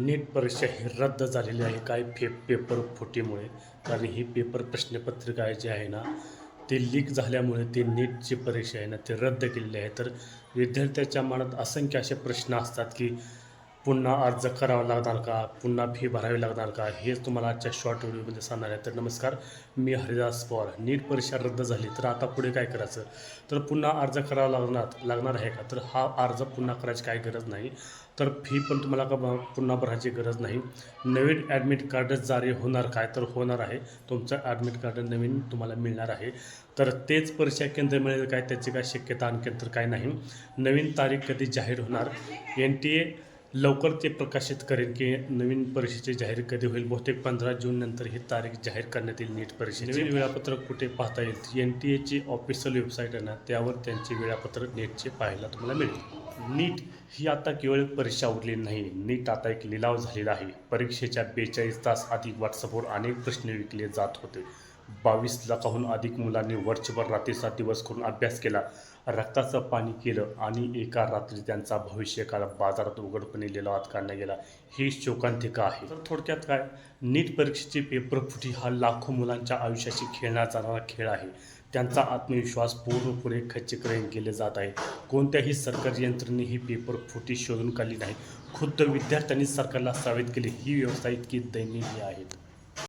नीट परीक्षा ही रद्द झालेली आहे काय पेपर फुटीमुळे. कारण ही पेपर प्रश्नपत्रिका जी आहे ना ते लीक झाल्यामुळे ते नीटची परीक्षा आहे ना ते रद्द केलेली आहे. तर विद्यार्थ्याच्या मनात असंख्य असे प्रश्न असतात की पुन्हा अर्ज करावा लागणार का, पुन्हा फी भरावी लागणार का, हेच तुम्हाला आजच्या शॉर्ट व्हिडिओमध्ये सांगणार आहे. तर नमस्कार, मी हरिदास पवार. नीट परीक्षा रद्द झाली तर आता पुढे काय करायचं, तर पुन्हा अर्ज करावा लागणार आहे का, तर हा अर्ज पुन्हा करायची काही गरज नाही. तर फी पण तुम्हाला का पुन्हा भरायची गरज नाही. नवीन ॲडमिट कार्ड जारी होणार काय, तर होणार आहे. तुमचं ॲडमिट कार्ड नवीन तुम्हाला मिळणार आहे. तर तेच परीक्षा केंद्र मिळेल काय, त्याची काय शक्यता आणखीन तर काय नाही. नवीन तारीख कधी जाहीर होणार, NTA लवकर ते प्रकाशित करेल की नवीन परीक्षेचे जाहीर कधी होईल. बहुतेक 15 जून नंतर ही तारीख जाहीर करण्यात येईल नीट परीक्षेचे. नवीन वेळापत्रक कुठे पाहता येईल, NTAची ऑफिशियल वेबसाईट आहे ना त्यावर त्यांचे वेळापत्रक नीटचे पाहायला तुम्हाला मिळेल. नीट ही आता केवळ एक परीक्षा उरली नाही, नीट आता एक लिलाव झालेला आहे. परीक्षेच्या 42 तास आधी व्हॉट्सअपवर अनेक प्रश्न विकले जात होते. 22 लाखाहून अधिक मुलांनी वर्षभर रात्रीचा दिवस करून अभ्यास केला, रक्ताचं पाणी केलं आणि एका रात्री त्यांचा भविष्यकाळ बाजारात उघडपणे लिलावात काढला गेला. ही शोकांतिका आहे. तर थोडक्यात काय, नीट परीक्षेची पेपरफुटी हा लाखो मुलांच्या आयुष्याशी खेळला जाणारा खेळ आहे. त्यांचा आत्मविश्वास पूर्णपणे खच्चीकरण केले जात आहे. कोणत्याही सरकारी यंत्रणेने ही पेपरफुटी शोधून काढली नाही. खुद्द विद्यार्थ्यांनी सरकारला साबित केले. ही व्यवस्था इतकी दयनीय आहे.